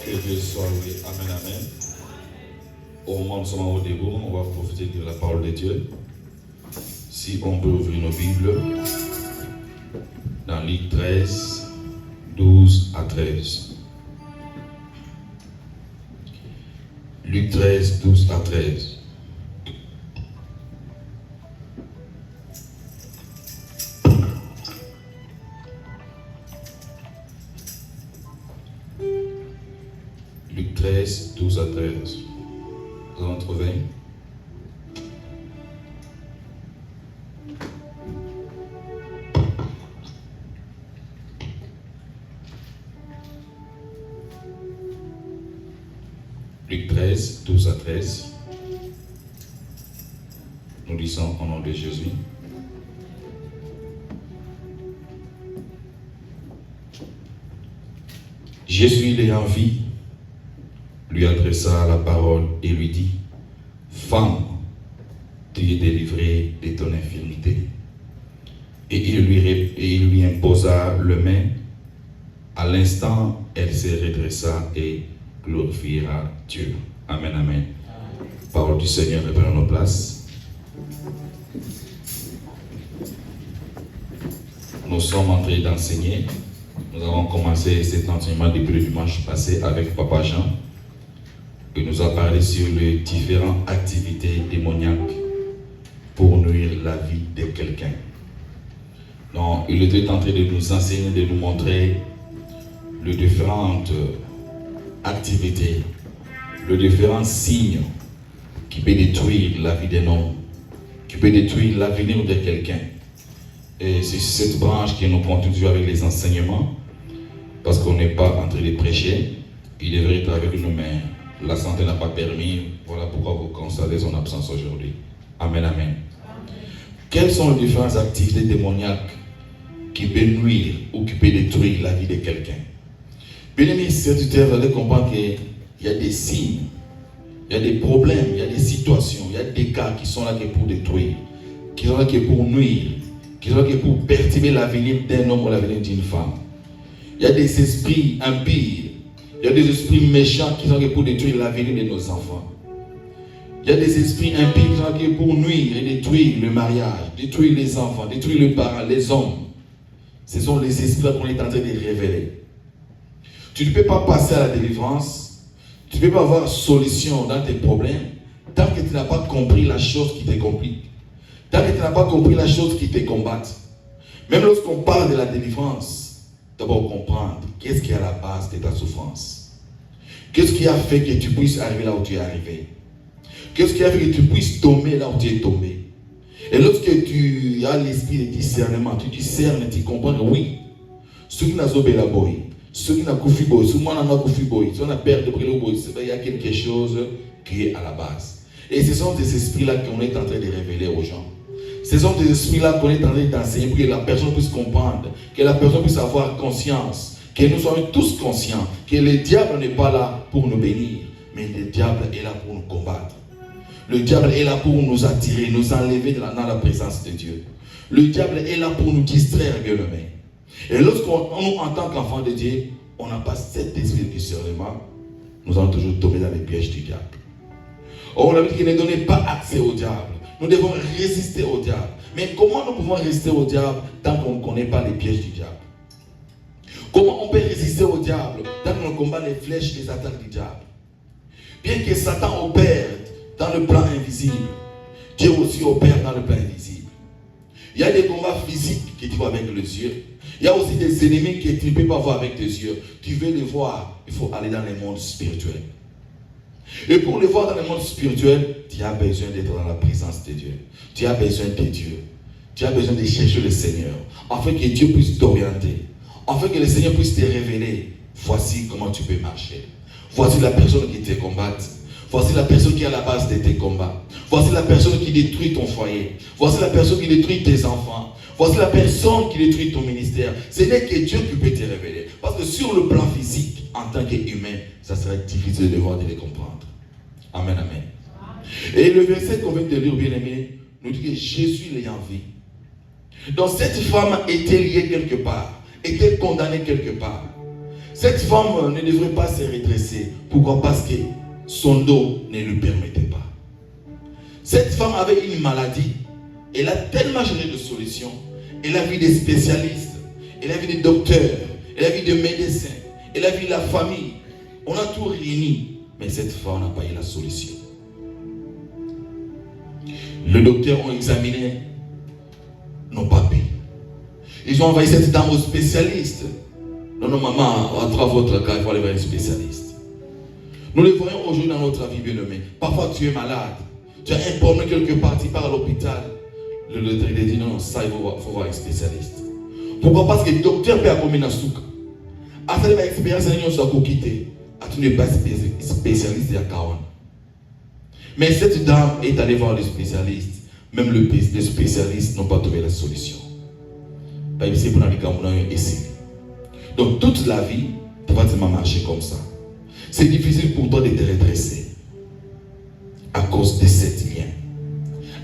Que Dieu soit loué. Amen, amen. Au moment où nous sommes au début, on va profiter de la parole de Dieu. Si on peut ouvrir nos Bibles dans Luc 13, 12 à 13. Luc 13, 12 à 13. Luc 13, 12 à 13. Vous en trouvez? Luc 13, 12 à 13. Nous lisons au nom de Jésus. Jésus, l'ayant vu, lui adressa la parole et lui dit: Femme, tu es délivrée de ton infirmité. Et il lui imposa le main. À l'instant, elle se redressa et glorifiera Dieu. Amen, amen. Parole du Seigneur, reprenons nos places. Nous sommes en train d'enseigner. Nous avons commencé cet enseignement depuis le dimanche passé avec Papa Jean. Il nous a parlé sur les différentes activités démoniaques pour nuire la vie de quelqu'un. Donc, il était en train de nous enseigner, de nous montrer les différentes activités, les différents signes qui peuvent détruire la vie d'un homme, qui peuvent détruire l'avenir de quelqu'un. Et c'est cette branche que nous continuons avec les enseignements, parce qu'on n'est pas en train de prêcher. Il devrait être avec nous, mais la santé n'a pas permis. Voilà pourquoi vous constatez son absence aujourd'hui. Amen, amen. Quelles sont les différentes activités démoniaques qui peuvent nuire ou qui peuvent détruire la vie de quelqu'un? Bien aimé, vous allez comprendre qu'il y a des signes, il y a des problèmes, il y a des situations, il y a des cas qui sont là pour détruire, qui sont là pour nuire, qui sont là pour perturber l'avenir d'un homme ou l'avenir d'une femme. Il y a des esprits impies, il y a des esprits méchants qui sont là pour détruire l'avenir de nos enfants. Il y a des esprits impies qui sont là pour nuire et détruire le mariage, détruire les enfants, détruire les parents, les hommes. Ce sont les esprits qu'on est en train de révéler. Tu ne peux pas passer à la délivrance, tu ne peux pas avoir solution dans tes problèmes tant que tu n'as pas compris la chose qui te complique, tant que tu n'as pas compris la chose qui te combatte. Même lorsqu'on parle de la délivrance, d'abord comprendre qu'est-ce qui est à la base de ta souffrance. Qu'est-ce qui a fait que tu puisses arriver là où tu es arrivé? Qu'est-ce qui a fait que tu puisses tomber là où tu es tombé? Et lorsque tu as l'esprit de discernement, tu discernes, tu comprends que oui, ce qui n'a pas la boy, ce qui n'a pas fait boy, ce qui n'a pas fait boy, ce qui n'a pas perdu le boy, il y a quelque chose qui est à la base. Et ce sont des esprits-là qu'on est en train de révéler aux gens. Ce sont des esprits-là qu'on est en train d'enseigner pour que la personne puisse comprendre, que la personne puisse avoir conscience, que nous soyons tous conscients que le diable n'est pas là pour nous bénir, mais le diable est là pour nous combattre. Le diable est là pour nous attirer, nous enlever dans la présence de Dieu. Le diable est là pour nous distraire, bien aimé. Et lorsqu'on, en tant qu'enfant de Dieu, on n'a pas cet esprit de discernement, nous allons toujours tomber dans les pièges du diable. Or, on a dit qu'il ne donnait pas accès au diable. Nous devons résister au diable. Mais comment nous pouvons résister au diable tant qu'on ne connaît pas les pièges du diable? Comment on peut résister au diable tant qu'on ne combat les flèches, les attaques du diable? Bien que Satan opère dans le plan invisible, Dieu aussi opère dans le plan invisible. Il y a des combats physiques que tu vois avec les yeux. Il y a aussi des ennemis que tu ne peux pas voir avec tes yeux. Tu veux les voir, il faut aller dans le monde spirituel. Et pour les voir dans le monde spirituel, tu as besoin d'être dans la présence de Dieu. Tu as besoin de Dieu. Tu as besoin de chercher le Seigneur, afin que Dieu puisse t'orienter, afin que le Seigneur puisse te révéler. Voici comment tu peux marcher. Voici la personne qui te combatte. Voici la personne qui est à la base de tes combats. Voici la personne qui détruit ton foyer. Voici la personne qui détruit tes enfants. Voici la personne qui détruit ton ministère. Ce n'est que Dieu qui peut te révéler. Parce que sur le plan physique, en tant qu'humain, ça serait difficile de voir, de les comprendre. Amen, amen. Et le verset qu'on vient de lire, bien aimé, nous dit que Jésus l'ayant vu. Donc cette femme était liée quelque part, était condamnée quelque part. Cette femme ne devrait pas se redresser. Pourquoi? Parce que son dos ne lui permettait pas. Cette femme avait une maladie. Elle a tellement cherché de solutions. Elle a vu des spécialistes. Elle a vu des docteurs. Elle a vu des médecins. Elle a vu la famille. On a tout réuni. Mais cette femme n'a pas eu la solution. Les docteurs ont examiné, n'ont pas pu. Ils ont envoyé cette dame aux spécialistes. Non, non, maman, à travers votre cas, il faut aller voir un spécialiste. Nous le voyons aujourd'hui dans notre vie, bien-aimé. Parfois, tu es malade. Tu as un problème quelque part, tu pars à l'hôpital. Le docteur dit non, ça, il faut voir un spécialiste. Pourquoi? Parce que le docteur peut avoir une souka. À cette expérience, il y a un quitté. Tu n'es pas spécialiste de la Kawan. Mais cette dame est allée voir le spécialiste. Même les spécialistes n'ont pas trouvé la solution. C'est pour essayer. Donc toute la vie, tu vas te marcher comme ça. C'est difficile pour toi de te redresser. À cause de cette lien.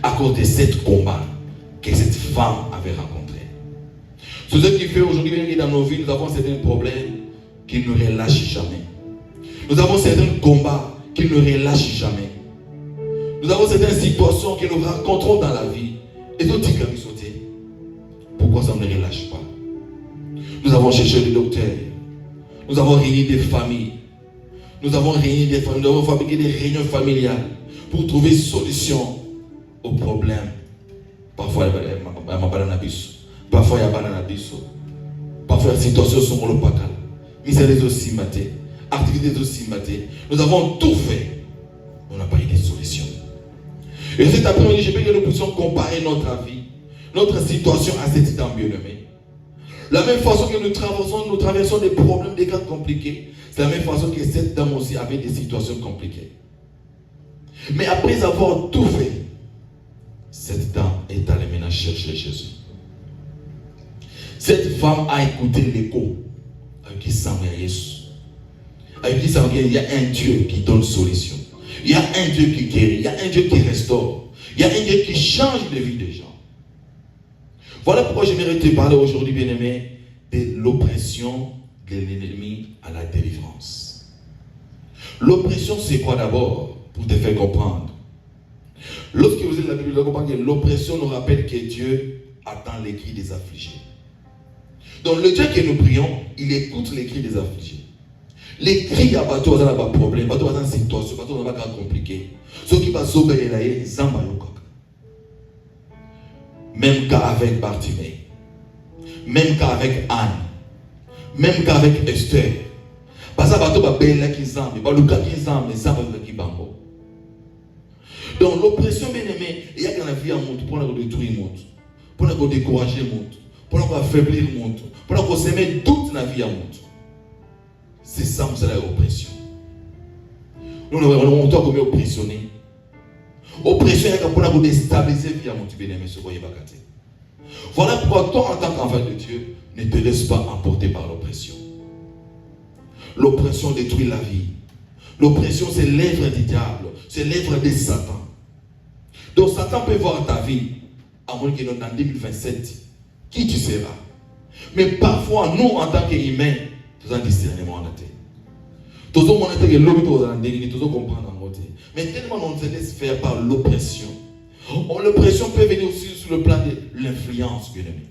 À cause de cette combat que cette femme avait rencontré. C'est ce qui fait aujourd'hui que dans nos vies, nous avons certains problèmes qui ne relâchent jamais. Nous avons certains combats qui ne relâchent jamais. Nous avons certaines situations que nous rencontrons dans la vie. Et nous disons que sauter. Pourquoi ça ne relâche pas? Nous avons cherché des docteurs. Nous avons réuni des familles. Nous avons réuni des familles. Nous avons fabriqué des réunions familiales pour trouver solution aux problèmes. Parfois, il y a un bananabiso. Parfois, il y a un bananabiso. Parfois, les situations sont au local. Misère aussi maté. Activités aussi maté. Nous avons tout fait. On n'a pas eu de solution. Et cet après-midi, je veux que nous puissions comparer notre vie, notre situation à cette dame bien-aimée. La même façon que nous traversons des problèmes, des cas compliqués, c'est la même façon que cette dame aussi avait des situations compliquées. Mais après avoir tout fait, cette dame est allée maintenant chercher Jésus. Cette femme a écouté l'écho avec qui semble Jésus. Avec qui semble qu'il y a un Dieu qui donne solution. Il y a un Dieu qui guérit, il y a un Dieu qui restaure, il y a un Dieu qui change les vies des gens. Voilà pourquoi j'aimerais te parler aujourd'hui, bien-aimé, de l'oppression de l'ennemi à la délivrance. L'oppression, c'est quoi d'abord? Pour te faire comprendre. Lorsque vous êtes dans la Bible, vous comprenez que l'oppression nous rappelle que Dieu attend les cris des affligés. Donc le Dieu que nous prions, il écoute les cris des affligés. Les cris à bateau, ça n'a pas de problème. Bateau, ça n'a pas de situation, bateau, ça n'a pas de compliqué. Ceux qui vont sauver là, ils en ont. Même qu'avec Bartimée, même qu'avec Anne, même qu'avec Esther. Parce que bateau va bien là qui s'en, mais Lucas qui s'en, mais ça va qui bambo. Donc l'oppression bien aimée, il y a dans la vie à monter pour nous détruire monte, pour nous décourager monte, pour nous affaiblir monte, pour nous semer toute la vie à monte. C'est ça, c'est la oppression. Nous avons longtemps comme oppressionné. Oppression, il y a pour nous déstabiliser la vie à monte, bien aimé, ce voyez bakate. Voilà pourquoi toi, en tant qu'enfant de Dieu, ne te laisse pas emporter par l'oppression. L'oppression détruit la vie. L'oppression, c'est l'œuvre du diable, c'est l'œuvre de Satan. Donc Satan peut voir ta vie, à moins que dans 2027, qui tu seras. Mais parfois, nous, en tant qu'humains, nous avons discernement en tête. Nous avons comprendre en côté. Mais tellement on se laisse faire par l'oppression. L'oppression peut venir aussi sur le plan de l'influence, bien aimé.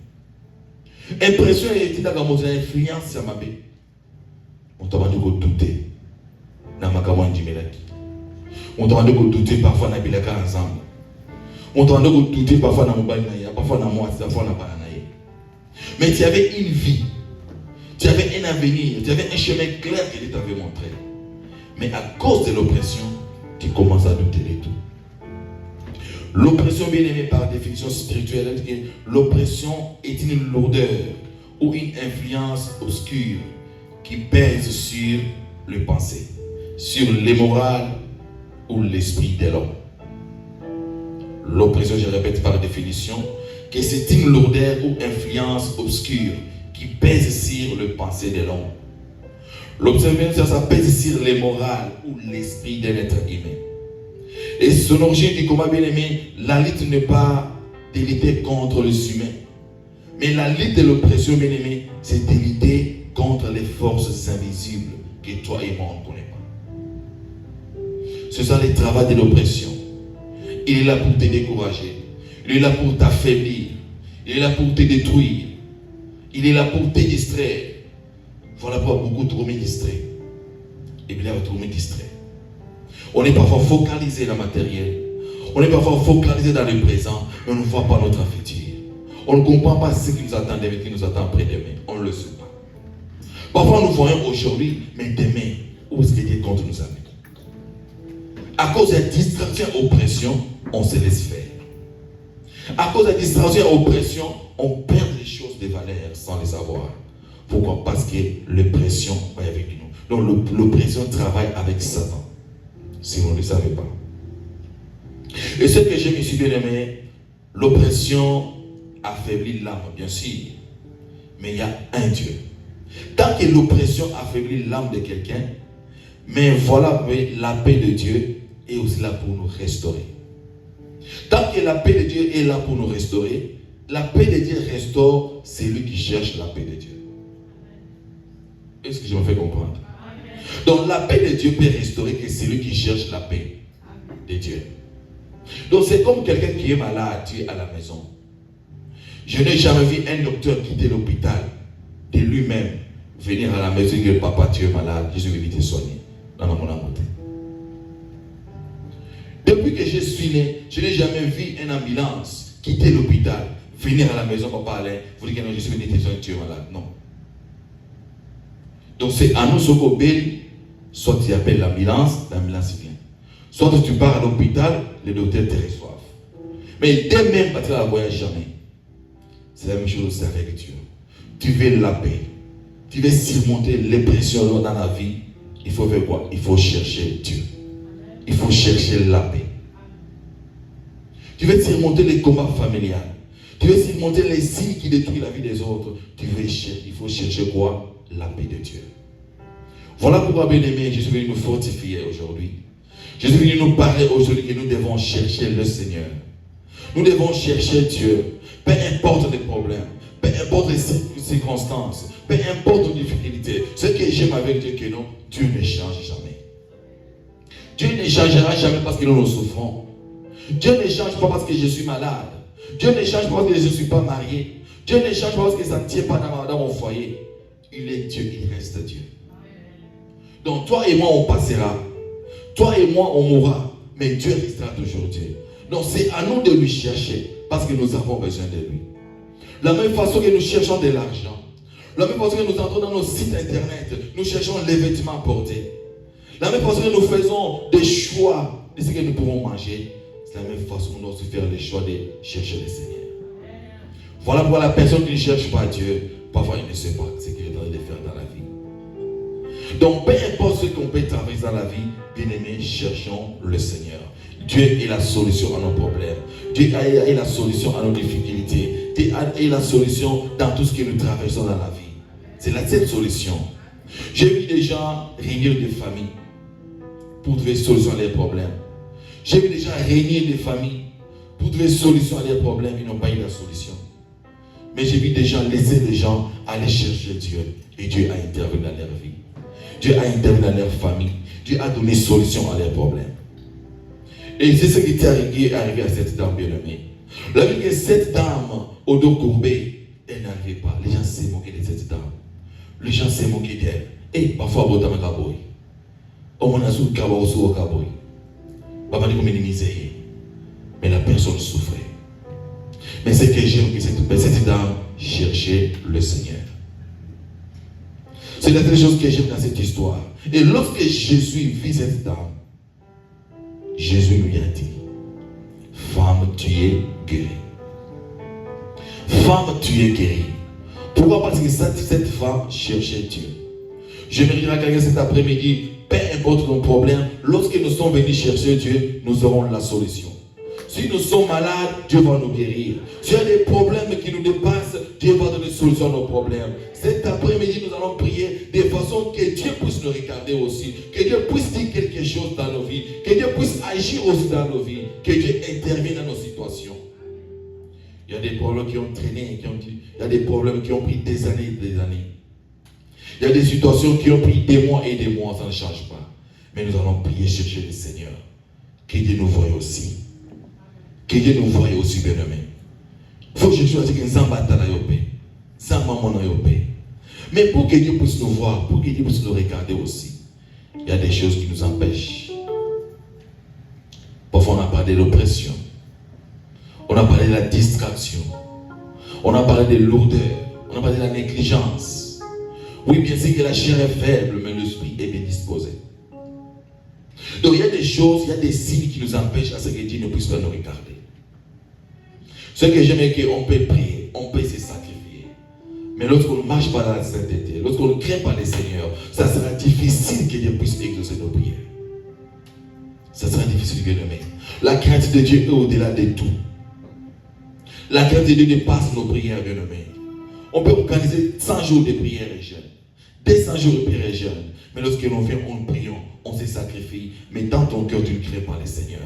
Impression est dans l'influence, ça m'a dit. On t'a demandé de douter. On t'a demandé de douter parfois dans les cas ensemble. On t'a demandé de douter parfois dans mon bail, parfois dans moi, parfois dans la mais tu avais une vie, tu avais un avenir, tu avais un chemin clair que Dieu t'avait montré. Mais à cause de l'oppression, tu commences à douter de tout. L'oppression, bien aimée par définition spirituelle, l'oppression est une lourdeur ou une influence obscure qui pèse sur les pensées, sur les morales ou l'esprit de l'homme. L'oppression, je répète par définition, que c'est une lourdeur ou influence obscure qui pèse sur le pensée de l'homme. L'observation, ça pèse sur les morales ou l'esprit de l'être humain. Et son origine dit comment bien aimé, la lutte n'est pas de lutter contre les humains. Mais la lutte de l'oppression bien aimé, c'est de lutter contre les forces invisibles que toi et moi on ne connaît pas. Ce sont les travaux de l'oppression. Il est là pour te décourager. Il est là pour t'affaiblir. Il est là pour te détruire. Il est là pour te distraire. Voilà pourquoi beaucoup trop distraits. Et bien là, trop distrait. On est parfois focalisé dans le matériel. On est parfois focalisé dans le présent, mais on ne voit pas notre futur. On ne comprend pas ce qui nous attend demain, ce qui nous attend après-demain. On ne le sait pas. Parfois, nous voyons aujourd'hui, mais demain, où est-ce que Dieu compte nous amener? À cause de distraction et oppression, on se laisse faire. À cause de distraction et oppression, on perd les choses de valeur sans les savoir. Pourquoi? Parce que l'oppression va avec nous. Donc l'oppression travaille avec Satan. Si vous ne le savez pas. Et ce que j'aime ici, bien aimé, l'oppression affaiblit l'âme, bien sûr. Mais il y a un Dieu. Tant que l'oppression affaiblit l'âme de quelqu'un, mais voilà, la paix de Dieu est aussi là pour nous restaurer. Tant que la paix de Dieu est là pour nous restaurer, la paix de Dieu restaure celui qui cherche la paix de Dieu. Est-ce que je me fais comprendre? Donc la paix de Dieu peut restaurer que celui qui cherche la paix de Dieu. Donc c'est comme quelqu'un qui est malade, tu es à la maison. Je n'ai jamais vu un docteur quitter l'hôpital de lui-même venir à la maison et dire papa tu es malade, je suis venu te soigner. Non, non, mon amour. Depuis que je suis né, je n'ai jamais vu une ambulance quitter l'hôpital, venir à la maison, papa Alain, vous dites que non, je suis venu te soigner, tu es malade. Non. Donc c'est à nous, Sokobel, soit tu appelles l'ambulance vient. Soit tu pars à l'hôpital, les docteurs te reçoivent. Mais dès même partir à la voyage jamais. C'est la même chose avec Dieu. Tu veux la paix. Tu veux surmonter les pressions dans la vie. Il faut faire quoi? Il faut chercher Dieu. Il faut chercher la paix. Tu veux surmonter les combats familiaux. Tu veux surmonter les signes qui détruisent la vie des autres. Il faut chercher quoi? La paix de Dieu. Voilà pourquoi, bien aimé, je suis venu nous fortifier aujourd'hui. Je suis venu nous parler aujourd'hui que nous devons chercher le Seigneur. Nous devons chercher Dieu. Peu importe les problèmes, peu importe les circonstances, peu importe les difficultés. Ce que j'aime avec Dieu, que non, Dieu ne change jamais. Dieu ne changera jamais parce que nous souffrons. Dieu ne change pas parce que je suis malade. Dieu ne change pas parce que je ne suis pas marié. Dieu ne change pas parce que ça ne tient pas dans mon foyer. Il est Dieu, il reste Dieu. Donc toi et moi on passera. Toi et moi on mourra. Mais Dieu restera toujours Dieu. Donc c'est à nous de lui chercher. Parce que nous avons besoin de lui. La même façon que nous cherchons de l'argent. La même façon que nous entrons dans nos sites internet. Nous cherchons les vêtements à porter. La même façon que nous faisons des choix de ce que nous pouvons manger. C'est la même façon que nous devons faire les choix de chercher le Seigneur. Voilà pourquoi la personne qui ne cherche pas Dieu, parfois il ne sait pas ce qu'il est en train de faire dans la vie. Donc peu importe ce qu'on peut traverser dans la vie, bien aimé, cherchons le Seigneur. Dieu est la solution à nos problèmes. Dieu est la solution à nos difficultés. Dieu est la solution dans tout ce que nous traversons dans la vie. C'est la seule solution. J'ai vu des gens réunir des familles pour trouver solution à leurs problèmes. J'ai vu des gens réunir des familles pour trouver solution à leurs problèmes. Ils n'ont pas eu la solution. Mais j'ai vu des gens laisser les gens aller chercher Dieu. Et Dieu a intervenu dans leur vie. Dieu a intervenu dans leur famille. Dieu a donné solution à leurs problèmes. Et c'est ce qui est arrivé à cette dame bien-aimée. La vie que cette dame, au dos courbé, elle n'arrivait pas. Les gens s'est moqués de cette dame. Les gens s'est moqués d'elle. Et parfois, on a kaboy. On a sous kaboy, sous kaboy. Papa dit qu'on minimisait. Mais la personne souffrait. Mais ce que j'aime, que cette dame cherchait le Seigneur. C'est la seule chose que j'aime dans cette histoire. Et lorsque Jésus vit cette dame, Jésus lui a dit, femme, tu es guérie. Femme, tu es guérie. Pourquoi? Parce que cette femme cherchait Dieu. Je me dirai à quelqu'un cet après-midi, peu importe nos problèmes, lorsque nous sommes venus chercher Dieu, nous aurons la solution. Si nous sommes malades, Dieu va nous guérir. S'il y a des problèmes qui nous dépassent, Dieu va donner solution à nos problèmes. Cet après-midi, nous allons prier de façon que Dieu puisse nous regarder aussi. Que Dieu puisse dire quelque chose dans nos vies. Que Dieu puisse agir aussi dans nos vies. Que Dieu intervienne dans nos situations. Il y a des problèmes qui ont traîné, il y a des problèmes qui ont pris des années et des années. Il y a des situations qui ont pris des mois et des mois, ça ne change pas. Mais nous allons prier, chercher le Seigneur. Que Dieu nous voie aussi. Que Dieu nous voie aussi, bien-aimé. Il faut que je choisisse que nous en battons la paix. Sans maman la paix. Mais pour que Dieu puisse nous voir, pour que Dieu puisse nous regarder aussi, il y a des choses qui nous empêchent. Parfois, on a parlé de l'oppression. On a parlé de la distraction. On a parlé de lourdeur. On a parlé de la négligence. Oui, bien sûr que la chair est faible, mais l'esprit est bien disposé. Donc, il y a des choses, il y a des signes qui nous empêchent à ce que Dieu ne puisse pas nous regarder. Ce que j'aime est qu'on peut prier, on peut se sacrifier. Mais lorsqu'on ne marche pas dans la sainteté, lorsqu'on ne craint pas le Seigneur, ça sera difficile que Dieu puisse exaucer nos prières. Ça sera difficile de nommer. La crainte de Dieu est au-delà de tout. La crainte de Dieu dépasse nos prières, bien nommées. On peut organiser 100 jours de prière et jeûne. 200 jours de prière et jeûne. Mais lorsque l'on vient, on prie, on se sacrifie. Mais dans ton cœur, tu ne crains pas le Seigneur.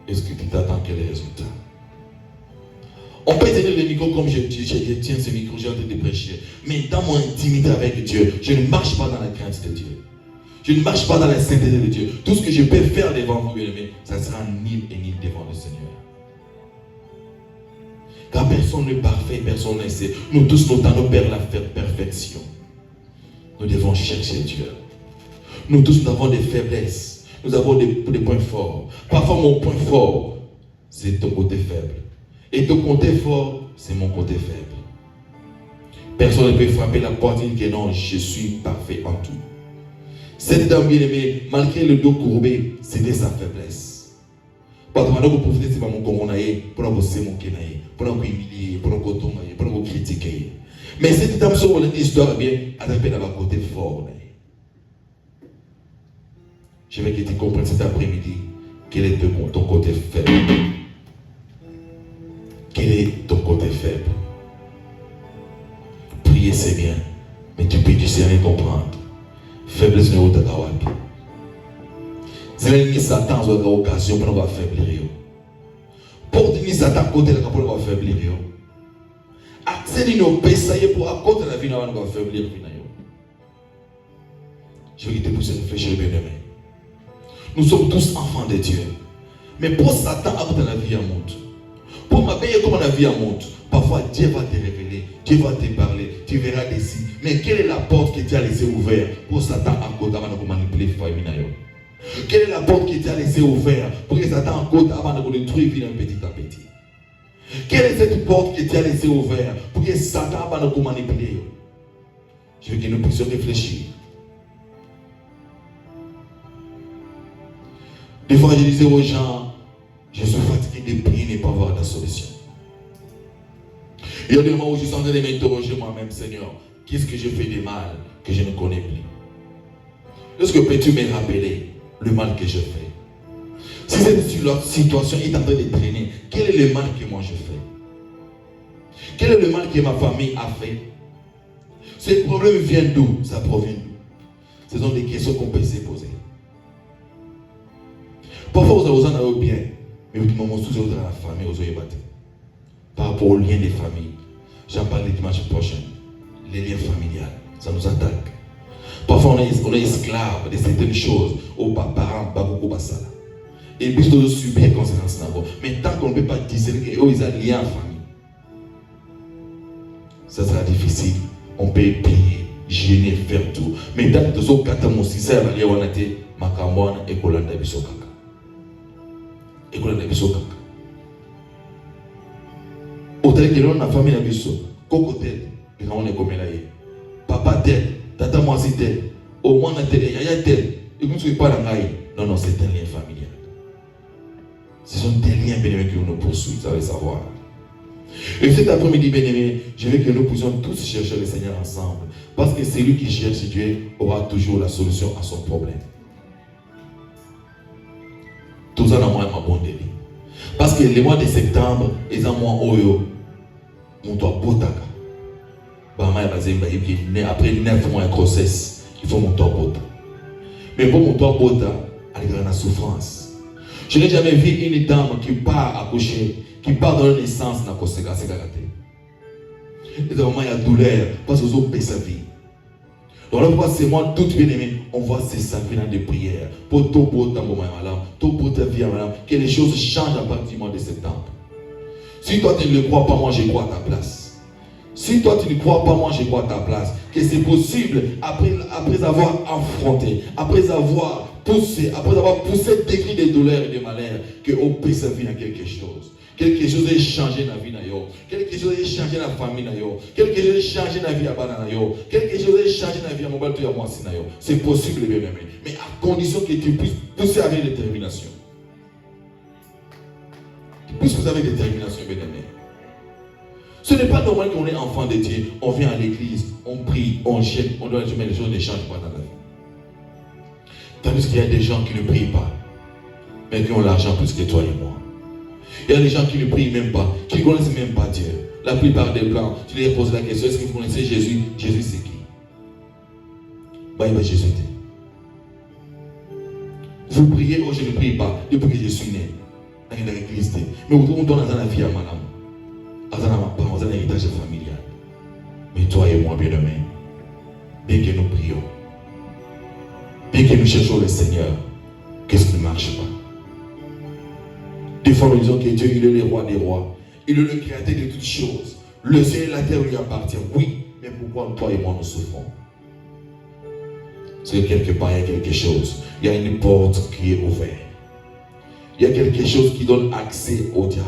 Est-ce que tu t'attends quel est le résultat? On peut tenir le micro comme je tiens ce micro, j'ai envie de prêcher. Mais dans mon intimité avec Dieu, je ne marche pas dans la crainte de Dieu. Je ne marche pas dans la sainteté de Dieu. Tout ce que je peux faire devant vous, bien-aimés, ça sera nul et nul devant le Seigneur. Car personne n'est parfait, personne ne sait. Nous tous, nous tendons vers la perfection. Nous devons chercher Dieu. Nous tous, nous avons des faiblesses. Nous avons des points forts. Parfois, mon point fort, c'est ton côté faible. Et ton côté fort, c'est mon côté faible. Personne ne peut frapper la porte et dire que non, je suis parfait en tout. Cette dame bien-aimée, malgré le dos courbé, c'était sa faiblesse. Parce que vous profitez de mon coronaïe, pour vous sémoquer, pour vous humilier, pour vous tomber, pour vous critiquer. Mais cette dame, sur l'histoire, bien, elle a un côté fort. Je veux que tu comprennes cet après-midi quel est ton côté faible. Quel est ton côté faible? Prier, c'est bien, mais tu peux discerner comprendre. Faiblesse ne est pas wapi. C'est l'ennemi Satan qui a l'occasion pour nous affaiblir. Pour l'ennemi Satan côté de la pour nous affaiblir. Accès de nos péchés pour à côté de la vie nous va affaiblir. Je vais te pousser à réfléchir bien aimé. Nous sommes tous enfants de Dieu. Mais pour Satan, à côté de la vie en monte. Pour m'appeler comme la vie en monte. Parfois Dieu va te révéler, Dieu va te parler, tu verras des signes. Mais quelle est la porte que tu as laissée ouverte pour Satan à côté avant de manipuler famille? Quelle est la porte que tu as laissée ouverte pour que Satan à côté avant de détruire petit à petit? Quelle est cette porte que tu as laissée ouverte pour que Satan avant de manipuler? Je veux que nous puissions réfléchir. Des fois je disais aux gens, je suis fatigué de prier et ne pas avoir la solution. Il y a des moments où je suis en train de m'interroger moi-même, Seigneur, qu'est-ce que je fais de mal que je ne connais plus? Est-ce que peux-tu me rappeler le mal que je fais? Si cette situation est en train de traîner, quel est le mal que moi je fais? Quel est le mal que ma famille a fait? Ce problème vient d'où? Ça provient d'où? Ce sont des questions qu'on peut se poser. Parfois vous en avez bien, mais vous m'avez tous dans la famille, vous avez battu. Par rapport aux liens des familles. J'en parle le dimanche prochain. Les liens familiales, ça nous attaque. Parfois on est esclave de certaines choses. Aux parents, beaucoup basala. Et puis nous subir les conséquences d'abord. Mais tant qu'on ne peut pas discerner qu'ils ont un lien en famille, ça sera difficile. On peut prier, gêner, faire tout. Mais tant que nous sommes quatre mois, si ça va aller, on a été Makamwana et Kolanda Bisokaka. Et Kolanda Bisokaka. Autant que l'on a famille à Bisso, Coco tel, et on est comme là. Papa tel, tata moi c'est tel, au moins on a tel, yaya tel, et vous ne soyez pas dans l'aïe. Non, non, c'est un lien familial. Ce sont des liens bénéfiques qui nous poursuivent, vous allez savoir. Et cet après-midi, bien-aimé, je veux que nous puissions tous chercher le Seigneur ensemble. Parce que celui qui cherche Dieu aura toujours la solution à son problème. Tout ça dans moi, ma bonne débit. Parce que le mois de septembre, ils ont moins Oyo. Mon toit Botaka. Après 9 mois de grossesse, il faut mon toit Bota. Mais pour mon toit Bota, il y a une souffrance. Je n'ai jamais vu une dame qui part accoucher, qui part dans la naissance, dans la naissance. Il y a douleur parce que vous avez sa vie. Dans le passement, tout bien aimé, on va se sacrer dans des prières. Pour tout pour ta madame, tout pour ta vie, madame, que les choses changent à partir du mois de septembre. Si toi tu ne le crois pas, moi je crois à ta place. Si toi tu ne crois pas, moi je crois à ta place. Que c'est possible, après avoir affronté, après avoir poussé des cris de douleur et de malheur, qu'on puisse vivre dans quelque chose. Quelque chose est changé dans la vie, quelque chose est changé dans la famille, quelque chose est changé dans la vie à Banana, quelque chose est changé dans la vie à Mobile et à moi. C'est possible, bien aimé, mais à condition que tu puisses pousser avec détermination. Tu puisses pousser avec détermination, bien aimé. Ce n'est pas normal qu'on est enfant de Dieu, on vient à l'église, on prie, on gêne, on doit mais les choses ne changent pas dans la vie. Tandis qu'il y a des gens qui ne prient pas, mais qui ont l'argent plus que toi et moi. Il y a des gens qui ne prient même pas, qui ne connaissent même pas Dieu. La plupart des blancs, tu leur poses la question, est-ce que vous connaissez Jésus? Jésus c'est qui? Bah, il va Jésus dit. Vous priez, oh je ne prie pas, depuis que je suis né. Dans l'église. Mais vous tournez dans la vie à madame. Dans un héritage familial. Mais toi et moi, bien-aimés, bien que nous prions, bien que nous cherchons le Seigneur, qu'est-ce qui ne marche pas? Des fois, nous disons que Dieu, il est le roi des rois. Il est le créateur de toutes choses. Le ciel et la terre lui appartiennent. Oui, mais pourquoi toi et moi nous souffrons? C'est quelque part, il y a quelque chose. Il y a une porte qui est ouverte. Il y a quelque chose qui donne accès au diable.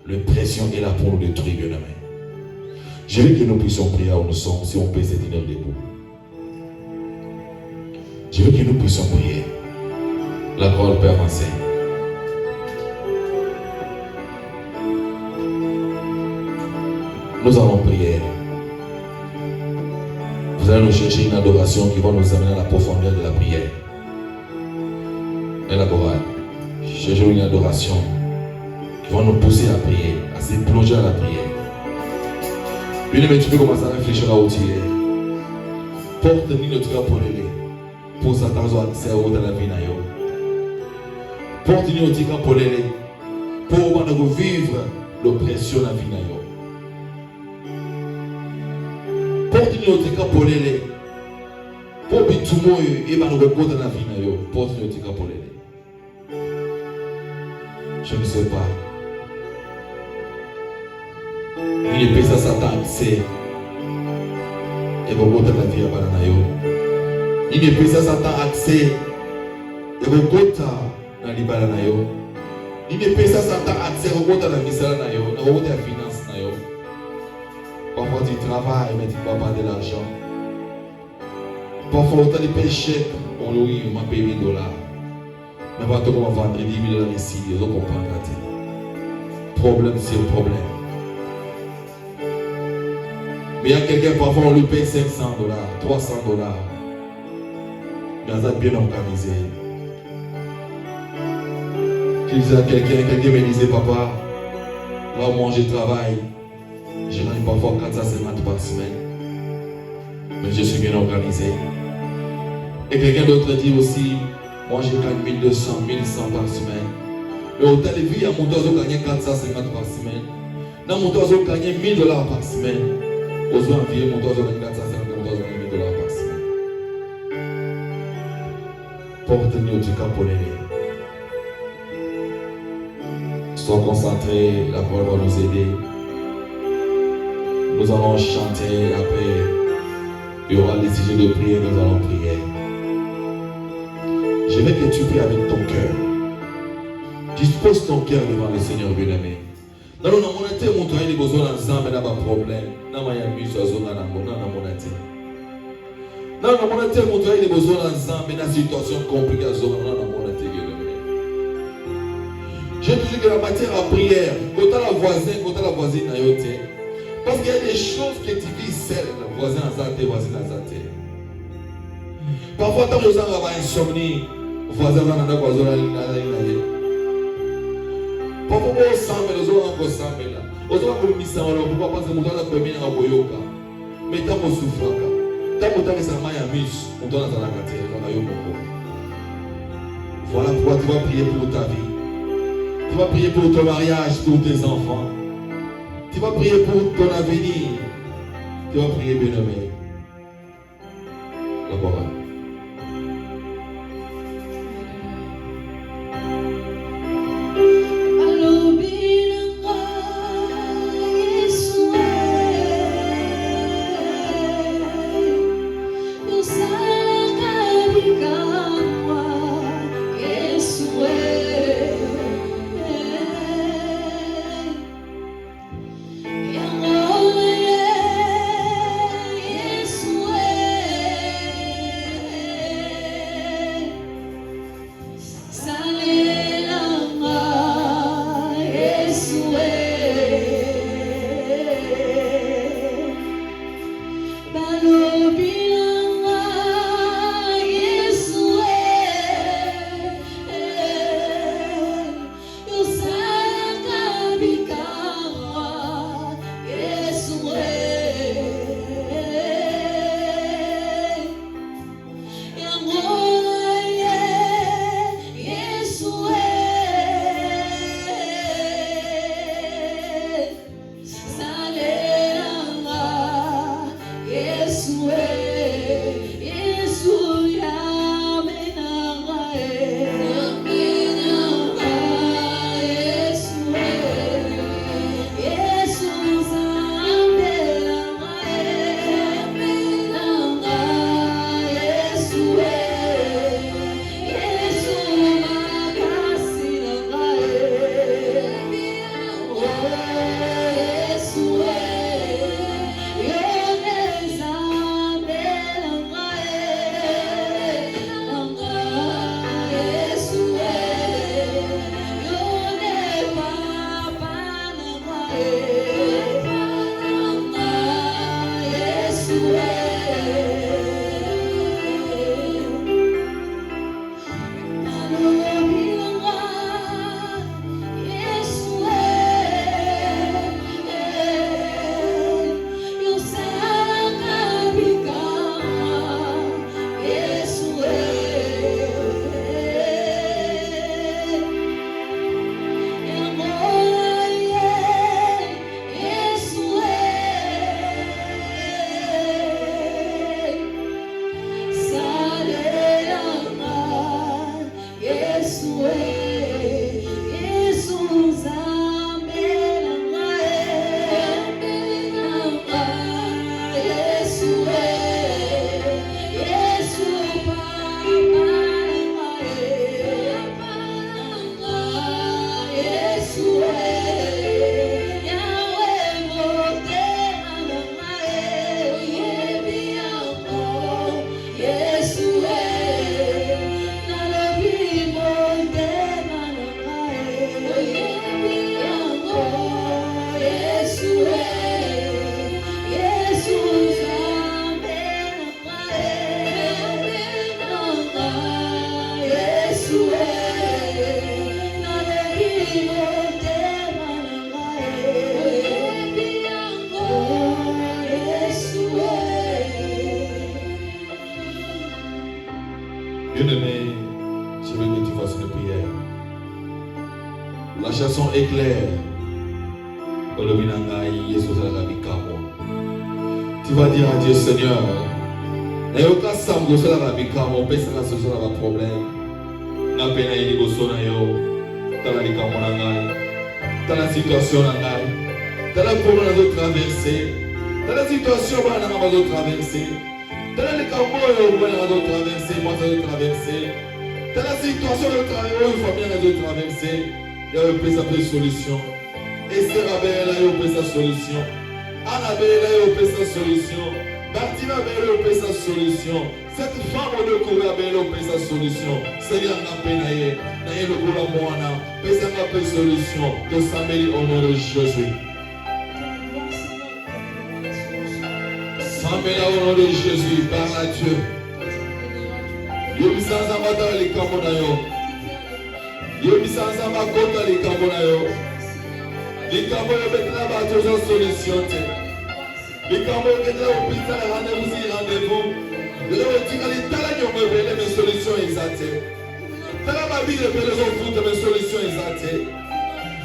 L'oppression est là pour nous détruire, bien-aimés. Je veux que nous puissions prier où nous sommes, si on peut se tenir debout. Je veux que nous puissions prier. La parole peut avancer. Nous allons prier. Vous allez nous chercher une adoration qui va nous amener à la profondeur de la prière. Élaborée. Cherchez une adoration qui va nous pousser à prier, à se plonger à la prière. Bien-aimé, tu peux commencer à réfléchir à où tu es. Porte-nous notre cœur pour l'aider. Pour s'attendre à accès à la vie. Porte-nous notre cœur pour l'aider. Pour vivre l'oppression de la vie. Porte-nous notre cœur pour l'aider. Pour que tout le monde ait nous rencontrer dans la vie. Porte-nous notre cœur pour l'aider. Je ne sais pas. Il est ça Satan accès. Et vous rencontrez la vie à Bananayo. Il est ça Satan accès. Et vous rencontrez dans les Bananayo. Il est ça Satan accès. Vous rencontrez dans la misère. Vous rencontrez la finance. Parfois tu travailles, mais tu ne vas pas de l'argent. Parfois tu as des péchés. On lui m'a payé $1000. Mais pas tout comment vendre $10 000 ici. Ils ont compris. Problème sur problème. Mais il y a quelqu'un, parfois on lui paye $500, $300. Mais ça bien organisé. Je disais à quelqu'un me disait, papa, là où moi je travaille, je gagne parfois 450 par semaine. Mais je suis bien organisé. Et quelqu'un d'autre dit aussi, moi je gagne 1200, 1100 par semaine. Mais au tel vie, il y a mon oiseau gagné 450 par semaine. Dans mon oiseau gagné $1000 par semaine. Aux envier mon oiseau gagné 450, mon oiseau gagné $1000 par semaine. Porte-nous du cap pour l'aider. Sois concentré, la parole va nous aider. Nous allons chanter après. Il y aura des sujets de prière, nous allons prier. Je veux que tu pries avec ton cœur. Dispose ton cœur devant le Seigneur bien-aimé. Dans le monde, tu as montré les besoins ensemble, il y a un problème. Dans le monde, tu as montré les besoins ensemble, il y a une situation compliquée dans le monde. J'ai toujours que la matière à prière, quand la voisine, parce qu'il y a des choses que tu vis seul, voisin à zate, voisine à zate. Parfois, quand vous avez insomnie, voisin à zate, voisin à zate. Parfois, vous ensemble, les autres ensemble là. Vous avez comme mis ça, pourquoi parce que vous avez premier à Boyoka. Mais tant que vous souffrez, tant que vous avez ça, vous avez la carte, voilà pourquoi tu vas prier pour ta vie. Tu vas prier pour ton mariage, pour tes enfants. Tu vas prier pour ton avenir. Tu vas prier, bien-aimé. La parole. Bien-aimé, je veux que tu fasses une prière. La chanson est claire. Tu vas dire à Dieu, Seigneur, et au cas où tu as un problème, na pena ili bosona yo, tala likamona ngai, tala situation na ngai, tala problème de traverser, tala situation bana na bazo traverser, tala likamona bana na traverser, moi ça de traverser, tala situation de traverser, famille na de traverser, il y a une solution. Esther avait là eu sa solution. Anna avait là eu sa solution. Martina avait eu sa solution. Cette femme de Corée avait eu sa solution. Seigneur n'a pas naïe. Naïe le gola moana. Pesa n'a pas solution. De s'amélior au nom de Jésus. S'amélior au nom de Jésus. Par à Dieu. Yobisanza mata li kamonayo. Yobisanza makota li kamonayo. Les camerounais mettent la toujours solution. Les camerounais mettent la hôpital rendez-vous. Les camerounais mettent la solution exacte. Dans la vie, les gens font des solutions exactes.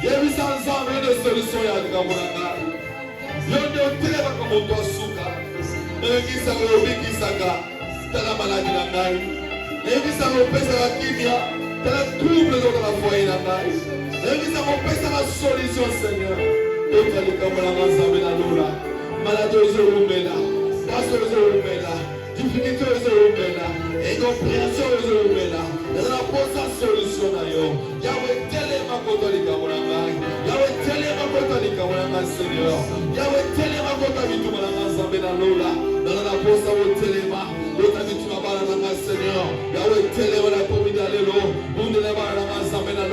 Il y a 800 ans de solutions à la camerounais. Il y a un télé comme toi souka. Il y a qui s'aga. dans la maladie dans la vie. L'église a repêché la kimia, dans la trouble dans la foyer dans la vie. L'église a repêché la solution, Seigneur. Et tu as dit comme la maison de la lola. Maladie aux Euromela, pasteur aux Euromela, difficulté aux Euromela, incompréhension aux Euromela. Et la pose la solution d'ailleurs. Yahweh, tellement catholique à mon âme. Yahweh, tellement catholique à mon âme, Seigneur. Yahweh, tellement catholique à mon âme, Zambela. Dans la pose à mon téléma. L'autre tu m'as parlé dans ma Seigneur. Yahweh, tellement la pomide à l'élo. Vous ne l'avez pas dans ma Zambela.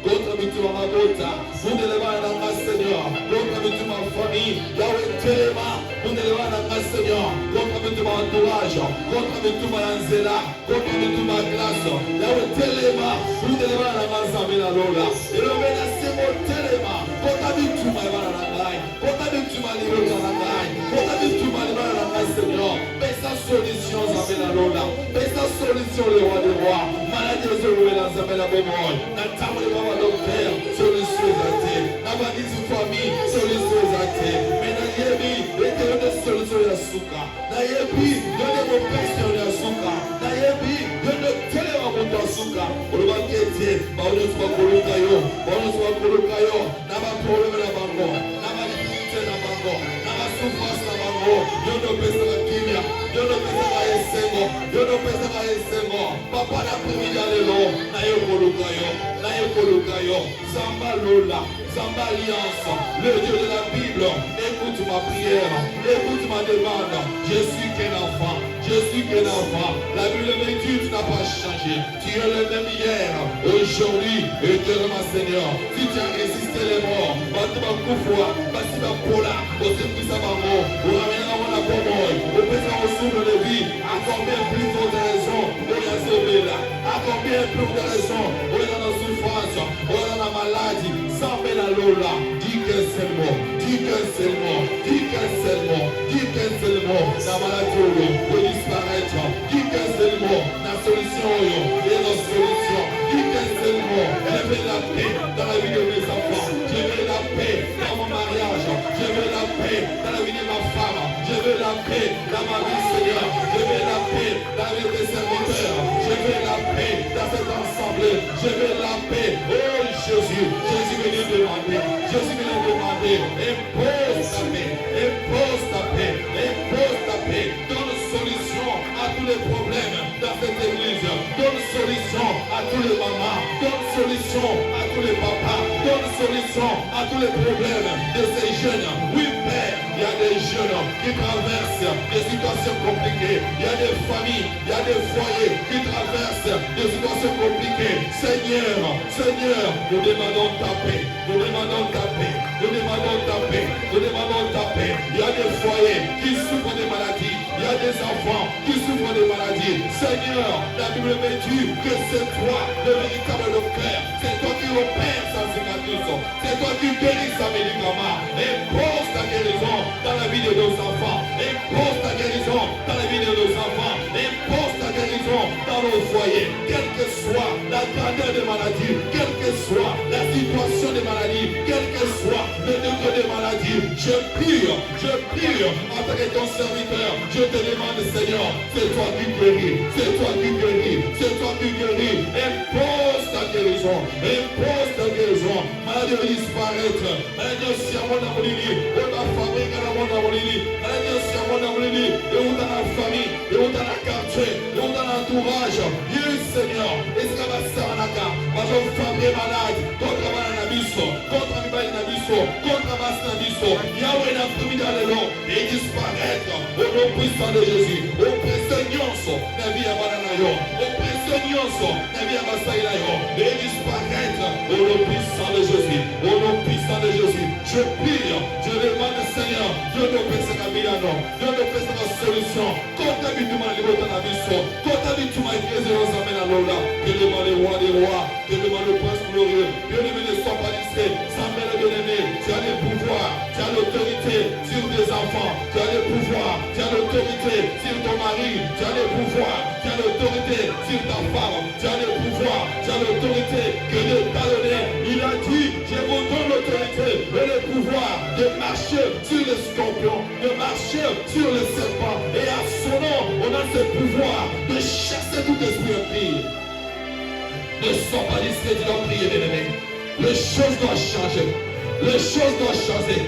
Contre tu m'as bota. Vous ne l'avez pas dans ma Seigneur. Contre tu m'as famille. Yahweh, tellement. Vous ne l'avez pas dans ma Seigneur. Contre tu m'as entourage. Contre tu m'as anzela. Contre tu m'as glace. Yahweh, tellement. Vous ne l'avez pas dans ma Zambela. Et le menacé mon tellement. Contre tu m'as dans la maille. Contre tu m'as livré dans la maille. Contre tu m'as livré dans la maille, Seigneur. Mais sa solution, Zambela Lola. Mais sa solution, le roi des rois. Maladie aux euros, la Zambela Bémol. La table de ma docteur, solution exacte. La valise de famille, solution exacte. Mais la yébi, l'éternel de solution de la souka. La yébi, le démon question de la souka. La yébi, le téléma de la souka. Pour le banquet, Baono soit Kolokayo. Baono soit Kolokayo. N'a pas problème la bango. N'a pas difficulté la bango. N'a pas souffrance la bango. Yo no pesa la kimia. Yo no pesa la esengo. Yo no pesa la esengo. Papa la primida lelo. Na yo Kolokayo. Na yo Kolokayo. Zamba Lola. Zamba Alliance. Le Dieu de la Bible. Écoute ma prière. Écoute ma demande. Je suis qu'un enfant. Je suis qu'un enfant. La Bible me dit tu n'as pas changé. Tu es le même hier, aujourd'hui, éternellement Seigneur. Si tu as résisté les morts, Batuma Koufoua, Bassiba Pola, Osepisa Mamo, Ouramena Mona Pomoy, Opesa Osuno de vie, à combien plus de raisons, Oyazobela, à combien plus de raisons, Oyana souffrance, Oyana maladie, sans la Lola, dis qu'un seul mot, dis qu'un seul mot, dis qu'un seul mot, dis qu'un seul mot, la maladie peut disparaître, dis qu'un seul mot, la solution, et la solution, dis qu'un seul mot, je veux la paix dans la vie de mes enfants, je veux la paix dans mon mariage, je veux la paix dans la vie de ma femme, je veux la paix dans ma vie, Seigneur, je veux la paix dans la vie de serviteurs, je veux la paix dans cet ensemble, je veux la paix, oh Jésus, Jésus venu demander, Jésus venu demander, impose ta paix, impose ta paix, impose ta paix, donne solution à tous les problèmes dans cette église, donne solution à tous les mamans, donne solution à tous les papas, donne solution à tous les problèmes de ces jeunes. Oui, Père, il y a des jeunes qui traversent des situations compliquées, il y a des familles, il y a des foyers qui traversent des situations compliquées. Seigneur, Seigneur, nous demandons ta paix, nous demandons ta paix, nous demandons ta paix, nous demandons ta paix. Il y a des foyers qui souffrent de maladies, il y a des enfants qui souffrent de maladies. Seigneur, la Bible me dit que c'est toi le véritable docteur, c'est toi qui opères sans cicatrice, c'est toi qui guéris sans médicament. Impose ta guérison dans la vie de nos enfants, impose ta guérison dans la vie de nos enfants, impose ta guérison dans nos foyers, quelle que soit la grandeur des maladies, quelle que soit la situation des maladies, quel que soit le degré des maladies. Je prie en tant que ton serviteur, je te demande, Seigneur, c'est toi qui guéris, c'est toi qui guéris, c'est toi qui guéris. Impose ta guérison, impose ta guérison. Maladie va disparaître, maladie aussi à mon amourini, on va fabriquer à mon amourini, maladie aussi à mon amourini, et où dans la famille, et où dans la quartier, et où dans l'entourage. Oui, Seigneur, est-ce que ma sœur n'a qu'à, ma femme est malade, contre ma nabiso, contre ma nabiso, contre ma nabiso, Yahweh n'a pris dans le nom, et disparaître au nom puissant de Jésus, au précieux la vie à Bananayo, au précieux la vie à Massaïlayo, et disparaître au nom puissant de Jésus, au nom puissant de Jésus. Je prie, je demande, Seigneur, Dieu ne peut se cambiano, Dieu ne peut se solution, quand habituellement les mots nabiso, quand habituellement les gens amènent à l'Ola, que demande le roi des rois, que demande le prince glorieux, Dieu ne soit pas distrait, sans mêler de l'aimer, tu as les pouvoirs, tu as l'autorité sur tes enfants, tu as les pouvoirs, tu as l'autorité sur ton mari, tu as les pouvoirs, tu as l'autorité sur ta femme, tu as les pouvoirs, tu as l'autorité que Dieu t'a donné. Il a dit, je vous donne l'autorité et le pouvoir de marcher sur les scorpions, de marcher sur les serpents, et à son nom, On a ce pouvoir de chasser tout esprit impie. Ne sois pas distrait, tu dois prier, bien-aimé. Les choses doivent changer. Les choses doivent changer.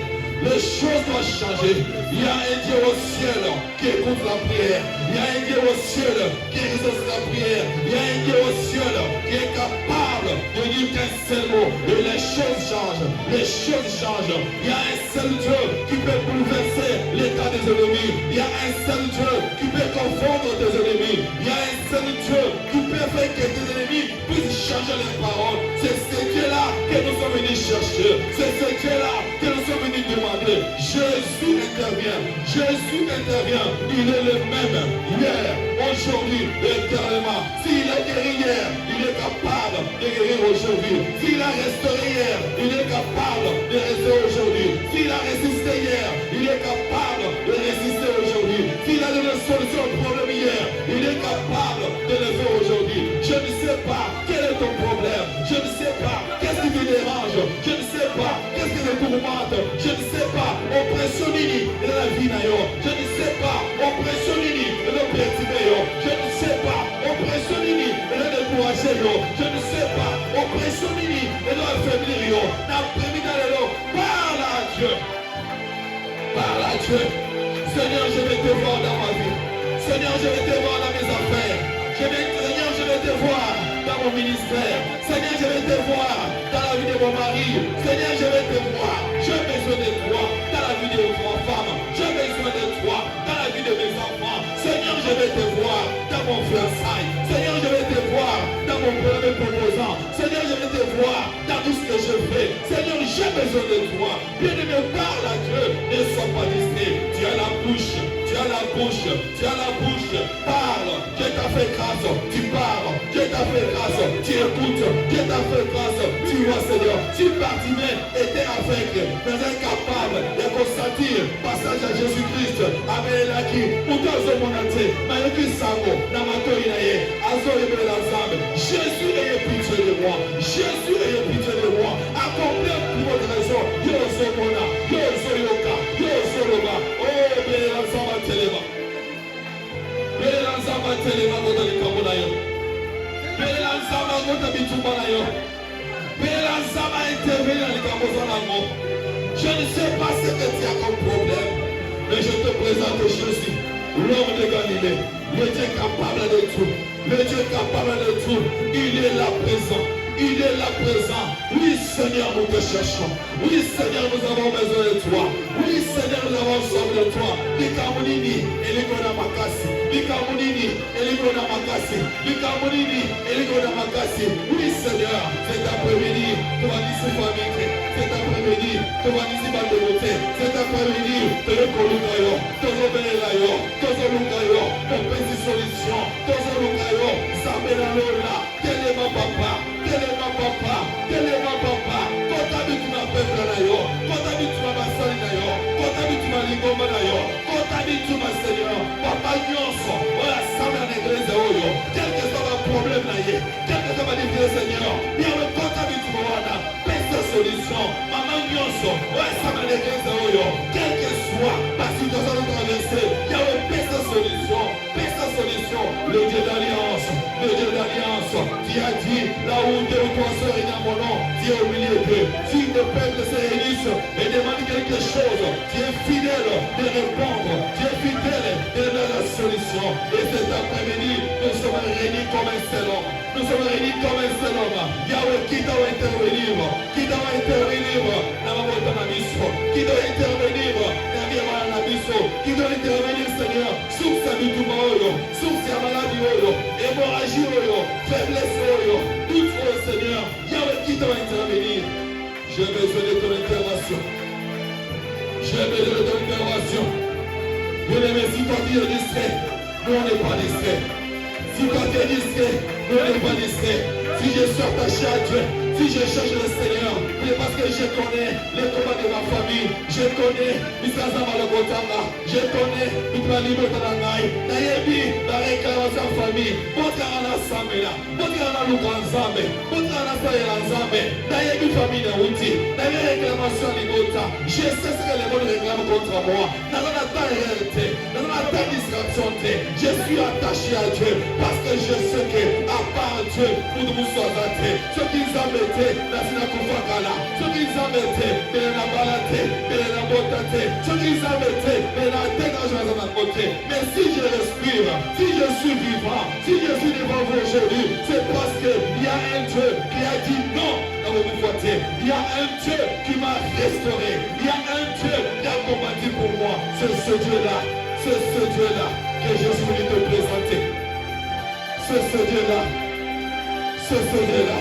Les choses doivent changer. Il y a un Dieu au ciel qui écoute la prière. Il y a un Dieu au ciel qui exauce la prière. Il y a un Dieu au ciel qui est capable de dire qu'un seul mot et les choses changent. Les choses changent. Il y a un seul Dieu qui peut bouleverser l'état des ennemis. Il y a un seul Dieu qui peut confondre tes ennemis. Il y a un seul Dieu qui peut faire que tes ennemis puissent changer les paroles. C'est ce Dieu-là que nous sommes venus chercher. C'est ce Dieu-là que nous sommes venus demander. Jésus intervient. Jésus intervient. Il est le même hier, aujourd'hui, éternellement. S'il a guéri hier, il est capable de guérir aujourd'hui. S'il a restauré hier, il est capable de restaurer aujourd'hui. S'il a résisté hier, il est capable de résister aujourd'hui. S'il a donné une solution au problème hier, il est capable de le faire aujourd'hui. Je ne sais pas quel est ton problème. Je ne sais pas qu'est-ce qui te dérange. Je ne sais pas qu'est-ce qui te tourmente. Je ne sais pas oppression nini de la vie nayo. Je ne sais pas oppression nini de l'oppression yo. Je ne sais pas oppression nini de la décourager yo. Je ne sais pas oppression nini de l'affaiblir yo. N'après-midi parle à Dieu. Parle à Dieu. Seigneur, je vais te voir dans ma vie. Seigneur, je vais te voir dans mes affaires. Seigneur, je vais te voir dans mon ministère. Seigneur, je vais te voir dans la vie de mon mari. Seigneur, je vais te voir. J'ai besoin de toi dans la vie de ma femme. J'ai besoin de toi dans la vie de mes enfants. Seigneur, je vais te voir dans mon fiançailles. Seigneur, je vais te voir dans mon premier proposant. Seigneur, je vais te voir dans tout ce que je fais. Seigneur, j'ai besoin de toi. Bien-aimé, parle à Dieu. Ne sois pas distrait. Tu as la bouche. Tu as la bouche. Tu as la bouche. Parle. Dieu t'a fait grâce. Tu parles. Dieu t'a fait grâce. Tu écoutes. Dieu t'a fait grâce. Tu vois, Seigneur. Si Bartimée était aveugle, mais incapable de constater passage à Jésus-Christ, Amelaki, Mutazo Monate, Malaki Sango, Namatori Naye, Azori Belanzame, Jésus ait pitié de moi. Jésus ait pitié de moi. Accomplis pour votre raison. Yozo Mona, Yozo Yoka, Yozo Loba. Oh, Belanzama Telema. Belanzama Telema, Motalika Monayo. Belanzama Motabitumba Nayo. Belanzama intervenir dans les Camozalango. Je ne sais pas ce que tu as comme problème, mais je te présente Jésus, l'homme de Galilée, le Dieu capable de tout, le Dieu capable de tout. Il est là présent, il est là présent. Oui, Seigneur, nous te cherchons. Oui, Seigneur, nous avons besoin de toi. Oui, Seigneur, nous avons besoin de toi. Likamunini, Eligona Makasi. Likamunini, Eligona Makasi. Likamunini, Eligona Makasi. Oui, Seigneur, cet après-midi, tu vas dire famille. Cet après-midi, tu vas dire ma dévoté. Cet après-midi, tu es Kolukayo, Tozobelayo, Tozolukayo, mon petit solution, Tozolukayo, Sabelalola, Telema Papa, Telema Papa, Telema Papa, Kotabituma Peuple Nayo, Kotabituma Basali Nayo, Kotabituma Lingoma Nayo, Kotabituma Seigneur, Papa Nyonso, Oya Samla Negreze Oyo, quel que soit le problème Naye, quel que soit ma difficulté Seigneur, Yahweh Kotabituma Wana, Pesa Solution, Maman Nyonso, Oya Samla Negreze Oyo, quel que soit ma situation de traverser, Yahweh Pesa Solution, le Dieu d'alliance, le Dieu d'alliance, qui a dit, là où deux ou trois sœurs est dans mon nom, tu es au milieu d'eux. Si le peuple se réunissent et demande quelque chose, tu es fidèle de répondre, tu es fidèle de donner la solution. Et cet après-midi, nous sommes réunis comme un seul homme. Nous sommes réunis comme un seul homme. Yahweh, qui doit intervenir? Qui doit intervenir dans votre mission? Qui doit intervenir dans la mission? Qui doit intervenir, Seigneur, sur sa vie du monde, sur sa maladie, hémorragie, faiblesse, tout, Seigneur. Yahweh, qui doit intervenir? J'ai besoin de ton intervention. J'ai besoin de ton intervention. Bien-aimé, si toi tu es distrait, nous on n'est pas distrait. Si toi tu es distrait, nous on n'est pas distrait. si je suis attaché à Dieu, si je cherche le Seigneur, c'est parce que je connais les combats de ma famille, je connais Misazama le Botanga, je connais Mitmalibo Tanangai, Nayebi, la réclamation famille, Botrana Samela, Botrana Lukanzambe, Botrana Sayelanzambe, Nayebi famille Nauti, Nayebi réclamation Ligota, je sais ce que les bonnes réclament contre moi, Nanana ta réalité, Nanana ta distraction, je suis attaché à Dieu, parce que je sais que à part Dieu, pour nous soigner, ce qu'ils ont été, la Sinakufakala, ce qu'ils ont été, la balate, la botate, ce qu'ils ont été, la dégagement de ma côté. Mais si je respire, si je suis vivant, si je suis devant vous aujourd'hui, c'est parce qu'il y a un Dieu qui a dit non dans vos bouffatiers. Il y a un Dieu qui m'a restauré. Il y a un Dieu qui a combattu pour moi. C'est ce Dieu-là, c'est ce Dieu-là que je suis venu te présenter. C'est ce Dieu-là, c'est ce Dieu-là.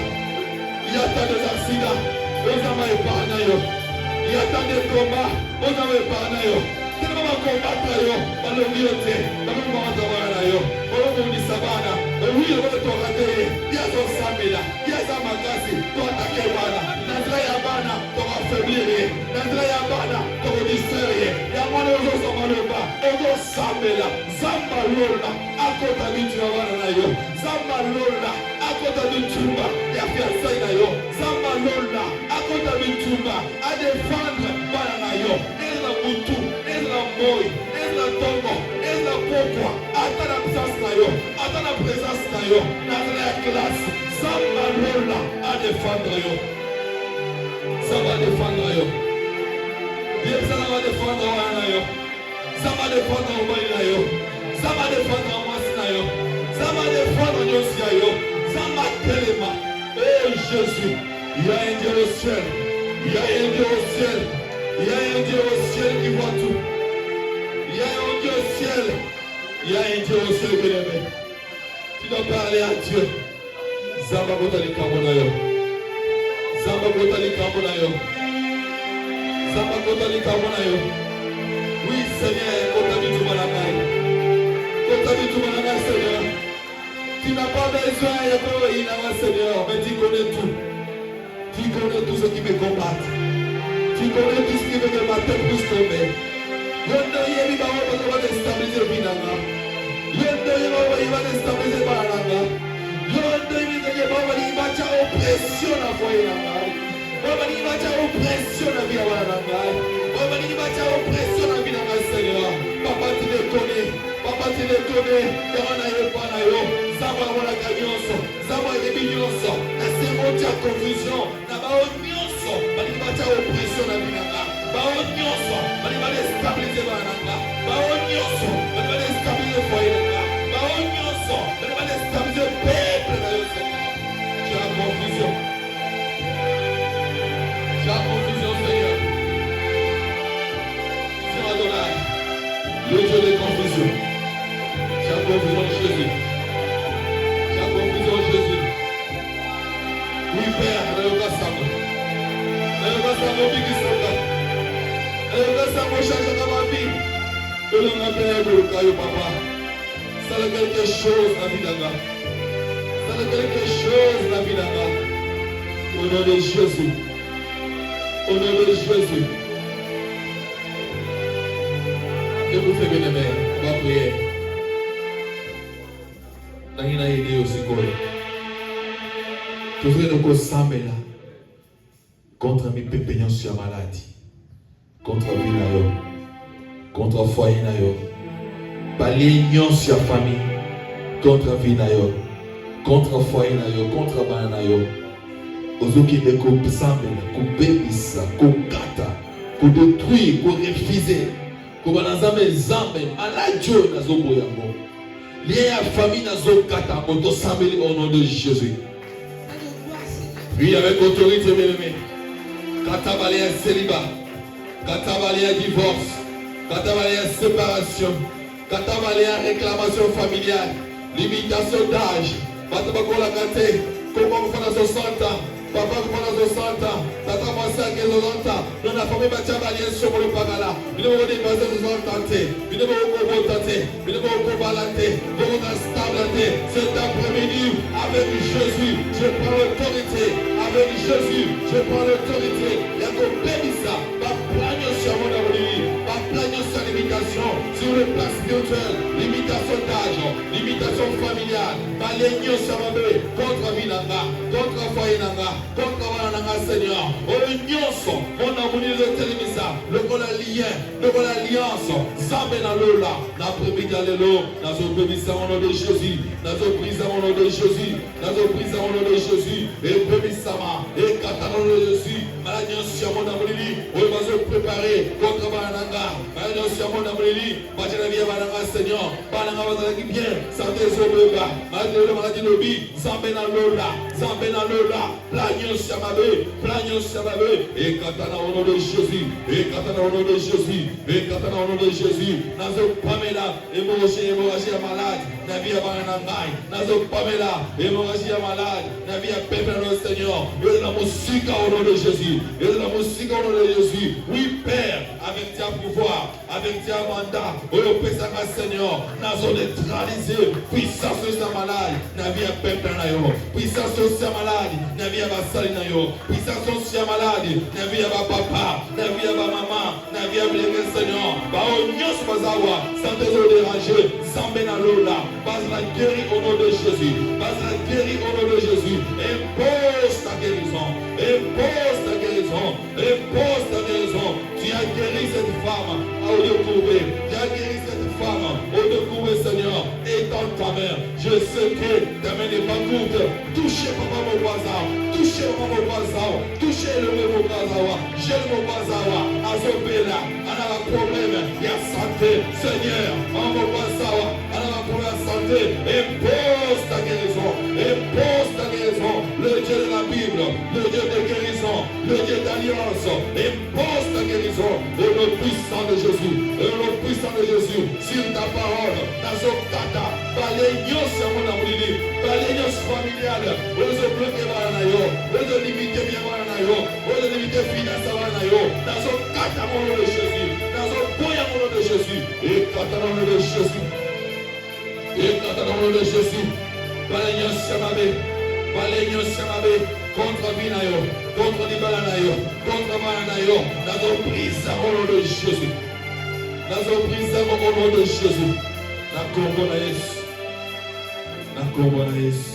Il y a tant d'accidents, on a épargné. Il y a tant de combats, on a épargné. Tellement combattre, on a oublié, on a oublié, on a sabana, oui, on a raté, il y a son samela, il y a sa magasi, toi attaquer bana, Nandra Yabana, pour affaiblir, Nandra Yabana, pour distraire, il y a moins de choses au Maloba, on a samela, Zamba Lola, à côté du Tuavana, Zamba Lola, à côté du Tumba, il y a fiancé Nayo, Zamba Lola, à côté du Tumba, à défendre Bananayo, et la Moutou, et la Moï, et la Tongo, et la Pokwa, à la présence Nayo, à la présence Nayo, dans la classe, Zamba Lola, à défendre Yo. Ça va défendre Yo. Bien, ça va défendre Yo. Ça va défendre Yo. Ça va défendre Yo. Ça va défendre Yo. Ça va tellement. Eh Jésus, il y a un Dieu au ciel. Il y a un Dieu au ciel. Il y a un Dieu au ciel qui voit tout. Il y a un Dieu au ciel. Il y a un Dieu au ciel qui l'aime. Tu dois parler à Dieu. Zamba Botali Kamonayo. Zamba Botali Kamonayo. Zamba Botali Kamonayo. Oui, Seigneur, Botali Tumanamai. Botali Tumanamai, Seigneur. Tu n'as pas besoin de Seigneur, mais tu connais tout. Tu connais tout ce qui me combat. Tu connais tout ce qui veut que ma tête puisse tomber. Il va déstabiliser le Pinanga. Il va déstabiliser le Bananga. Il va faire oppression à la foyer. Il va faire oppression à la vie. Il va faire oppression à la vie, Seigneur. Papa, tu les connais. Papa, tu les connais. Il y a un Zamba wana kanyoso, Zamba ebinyoso, na semonti ya confusion, na baonyoso, bali bacha oppression na binanga, baonyoso, bali bali stabiliser bananga, baonyoso, bali bali stabiliser foyer nanga, baonyoso, bali bali stabiliser peuple na yo Seigneur. Tu as confusion. Tu as confusion Seigneur. Seigneur Adonai, le Dieu de confusion. Tu as confusion Jésus. Jésus. Oui, Père, Nayoka Samo. Nayoka Samo, Bigi Soka. Nayoka Samo, change ma vie. Que l'on appelle le Kayo Papa. Ça a quelque chose dans la vie d'Anga. Ça a quelque chose dans la vie d'Anga. Au nom de Jésus. Au nom de Jésus. Et vous faites bien aimer. On va prier. Nangina aidé aussi quoi. Toujours nous consambela contre mes pépinions sur la maladie, contre vie na yo, contre foyer na yo, balignon sur la famille, contre vie na yo, contre foyer na yo, contre bana na yo. Ozoki de consambela, ko bebisa, ko kata, ko détruire, ko refuser, ko banazame zambe, aladio na zobo yango. Lié à la famille Nazokata, on doit s'amener au nom de Jésus. Oui, avec autorité, bien aimé. Katabalé un célibat, Katabalé un divorce, Katabalé une séparation, Katabalé une réclamation familiale, limitation d'âge, Batabakola Kate, comment vous faites à 60 ans, papa vous faites à 60 ans, tata moi 5 et 60 ans, nous n'avons pas Batabalé sur le Pagala, nous devons dépasser 60 ans, nous devons voter, nous devons balader, nous devons stabiliser cet après-midi avec Jésus. Je prends avec Jésus, je prends l'autorité. Il y a qu'on bénisse ça. Pas plagne sur mon avenir, pas plagne sur limitation, sur le plan spirituel, limitation d'âge, limitation familiale, malégnance sur ma bébé, contre Vinanga, contre Foyenanga, contre Wananga Seigneur. Oh, nyonso, mon avenir de Télémisa, le bon lien, le bon alliance, Zambé dans l'eau là, n'a prémis d'aller l'eau, n'a obéissé au nom de Jésus, n'a obéissé au nom de Jésus, n'a obéissé au nom de Jésus, et bénissama, et catalan de Jésus, maladie sur mon avenir, on va se préparer contre Bananga, maladie sur mon avenir, maladie la vie à Bananga Seigneur, Bananga va aller bien, santé sur le bas, maladie de l'obi, Zambé dans l'eau là, Zambé dans l'eau là, plagnon sur ma bébé, plagnon sur ma bébé, et catalan au nom de Jésus, et catalan au nom de Jésus, et catalan au nom de Jésus, nazo Pamela, hémorragie malade, Navia Banangai, nazo Pamela, hémorragie malade, Navia Pépé le Seigneur, et la musique au nom de Jésus, et la musique au nom de Jésus, oui Père, avec ta pouvoir, avec ta mandat, au Pessaka Seigneur, nazo neutraliser, puissance de sa malade, Navia Pépé nayo, puissance de sa malade, Navia Basali nayo, puissance de sa malade, Navia Papa, Navia Maman, Navia Blé Seigneur, Baonyos Bazawa, sans te déranger, Zambena Lola, base la guérie au nom de Jésus, base la guérie au nom de Jésus, impose ta guérison, impose ta guérison, impose ta guérison. Tu as guéri cette femme au découvert, tu as guéri cette femme au découvert, Seigneur, et dans ta main, je sais que ta main n'est pas courte. Touchez papa mon voisin, touchez mon voisin, touchez le mon voisin, j'ai mon voisin, Azobela, on a un problème, il y a santé, Seigneur, mon voisin, on a un problème de santé, impose ta guérison, impose ta guérison, le Dieu de la Bible, le Dieu de guérison, le Dieu d'alliance, impose ta guérison, au nom puissant de Jésus, au nom puissant de Jésus, sur ta parole, dans son kata, balayons sur mon amour, balayons familial, on se bloque baranayo, on se limite bien baranayo, on se limite finance baranayo, dans son kata mon nom de Jésus, dans son boya mon nom de Jésus, et kata mon nom de Jésus, et kata mon nom de Jésus, balayons sur ma vie, balayons sur ma vie, contre Binayo, contre Nibalanayo, contre Mananayo, dans nos prises au nom de Jésus. Dans nos prises au nom de Jésus. Na Congo na Yesu. Na Congo na Yesu.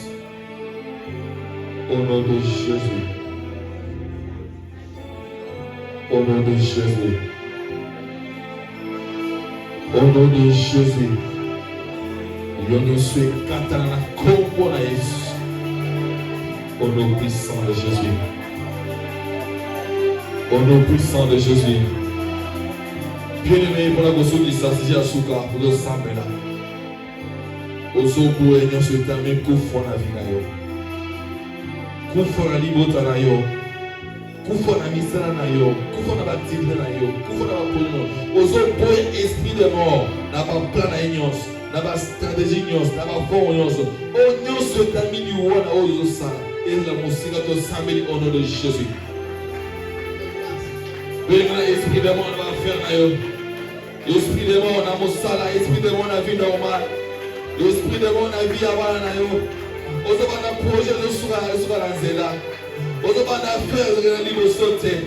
Au nom de Jésus. Au nom de Jésus. Au nom de Jésus. Yo nous suis kata na Congo na Yesu. Au nom puissant de Jésus. Au nom puissant de Jésus. Bien-aimé, pour la gosse qui s'assied à Souka, pour le samer là. Au son pour aider ce terme, koufou na vie na yo. Koufou na libota na yo. Koufou na misala na yo. Koufou na batible na yo. Koufou na bapono. Au son pour esprit de mort, n'a pas plan na ignos, n'a pas stratégie ignos, n'a pas fond ignos. Au ignos ce terme du roi na ozo sala. Et la musique de Samuel au nom de Jésus. Le esprit de mort va faire naïo. L'esprit de mort na mosala, esprit de mort na vie normale. L'esprit de mort na vie avant naïo. Ozo ba na projet de soura na zela. Ozo ba na faire na libo sauter.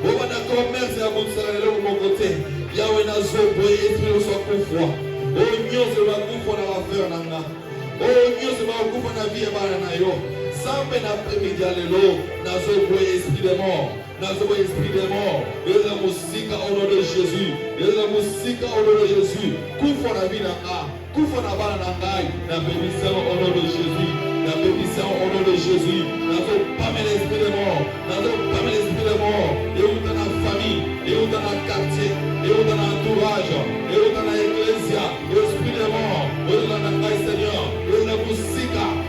Ozo ba na commerce ya monsala le mon côté. Yawe na zo boy esprit so kufwa. O nyozo ba kufwa na va faire nanga. O nyozo ba kufwa na vie avant naïo. Sambe na après-midi alelo, nazo boye esprit de mort, nazo boye esprit de mort, et la musique au nom de Jésus, et la musique au nom de Jésus, kufo na vie na a, kufo na bana na ngai, na bénissant au nom de Jésus, na bénissant au nom de Jésus, nazo pame l'esprit de mort, nazo pame l'esprit de mort, et où dans la famille, et où dans le quartier, et où dans l'entourage, et où dans l'église, l'esprit de mort, et où dans la ngai Seigneur, et la musique,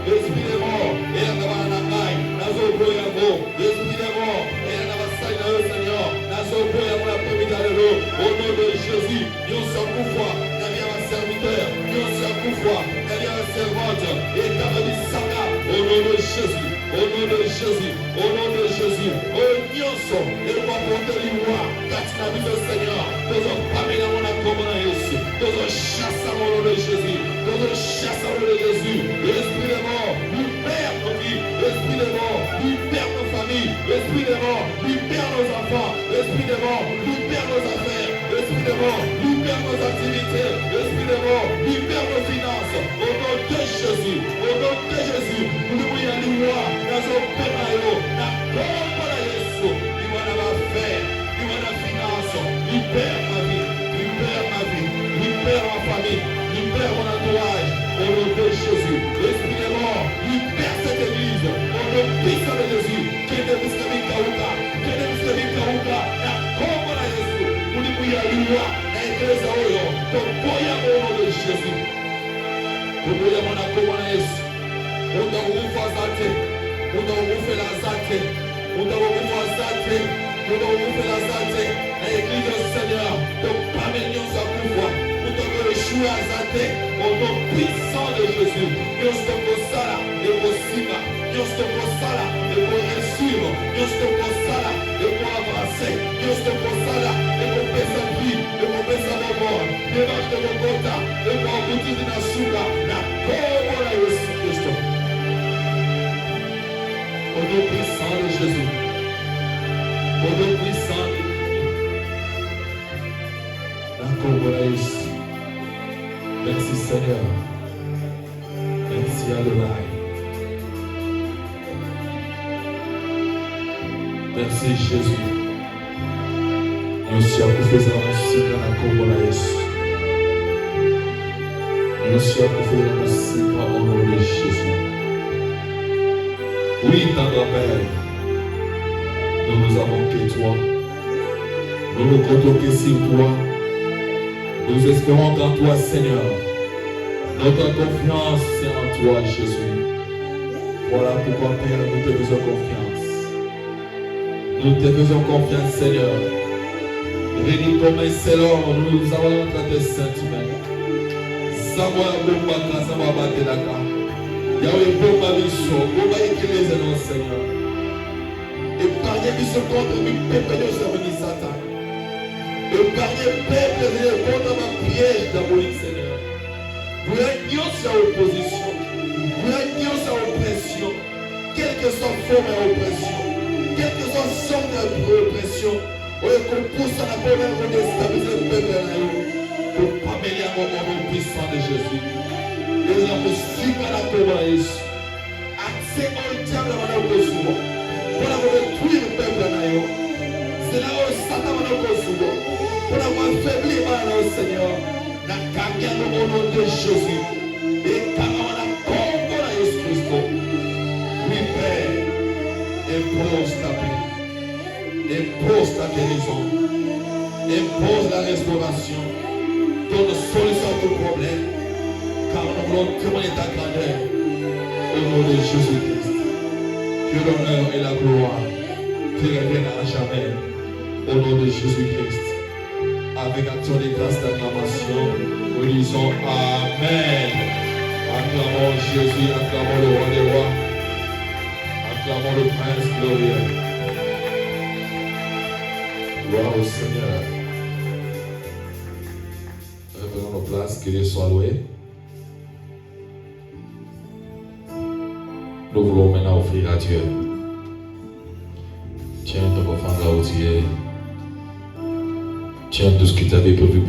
l'esprit de mort, et la Nabanangai, Nazo Boyango, l'esprit de mort, et la Nabasai na Seigneur, Nazo Boyango la première au nom de Jésus, nous sommes couvre, Navia ma serviteur, nous sommes couvre, Navia ma servante, et Tabadi Saka, au nom de Jésus, au nom de Jésus, au nom de Jésus, au Nyonso, et on va porter les rois, Katina Biso Seigneur, nous sommes pas mis dans mon accord à Jésus, nous sommes chassés au nom de Jésus, nous sommes chassés au nom de Jésus, l'esprit de mort, libère nos vies, l'esprit de mort, libère nos familles. mort, libère nos activités. Esprit de mort, libère nos finances. Au nom de Jésus, au nom de Jésus, nous nous y allons, nous sommes pénaillés, nous sommes Yesu, il va la faire, il va la finance, libère ma vie, libère ma vie, libère ma famille, libère mon entourage, au nom de Jésus. Esprit de mort, libère cette église, au nom puissant de Jésus, qui est de Biscabi Kauka, qui est de Biscabi Kauka, na kombo na Yesu, ulimuya liwa, na egleza oyo, toboya au nom de Jésus. Toboya mwana kombo na Yesu, muda ufa zate, muda ufela zate, muda ufa zate, muda ufela zate, na eglise du Seigneur, topamelyon sa kufwa, muda ufa zate, au nom puissant de Jésus. Dios toko sala, eko sima, Dios toko sala, eko resimo, Dios toko sala, eko avance, Dios toko sala, eko pesa vie, eko pesa mort, démarche de mon kota, eko aboutir na suka, na komo na Yesu Christo. Au nom puissant de Jésus, au nom puissant de Jésus, na komo na Yesu. Merci Seigneur. Merci Adonai. Merci Jésus. Nous sommes faisant aussi dans la combo la Yesu. Nous sommes faisant aussi au nom de Jésus. Oui, tendre Père, nous avons que toi. Nous nous comptons que sur toi. Nous espérons en toi, Seigneur. Notre confiance, c'est en toi, Jésus. Voilà pourquoi, Père, nous te faisons confiance. Nous te faisons confiance, Seigneur. Réunis comme un seul homme, nous avons notre Saint-Humain. Savoir bomba, savoir battre la carte. Yahweh, bomba, mission, bomba, éclairez nous, Seigneur. Épargnez mission contre nous, pépé, nous sommes Satan. Épargnez peuple, contre ma piège diabolique, Seigneur. Vous avez sa opposition, vous avez sa oppression, quelle que soit forme d'oppression, quelle que soit sorte d'oppression, on pousse à la bonne œuvre de stabiliser le peuple pour pas mêler au nom puissant de Jésus. Et nous avons suivi à la commande. Accès au diable à la souvent. Pour avoir détruit le peuple. C'est là où Satan va nous souvent. Pour avoir affaibli le Seigneur. La carrière au nom de Jésus. Et car on a combat à Jésus Christ. Oui, Père, impose ta paix, impose ta guérison, impose la restauration, donne solution à tout problème, car nous voulons témoigner ta grandeur au nom de Jésus-Christ. Que l'honneur et la gloire te reviennent à jamais au nom de Jésus-Christ. Avec action de grâce d'acclamation, nous disons Amen. Acclamons Jésus, acclamons le roi des rois, acclamons le prince glorieux. Gloire au Seigneur. Reprenons nos places, que Dieu soit loué. Nous voulons maintenant offrir à Dieu. Tiens ton offrande là où tu es. Tiens tout ce que tu avais prévu pour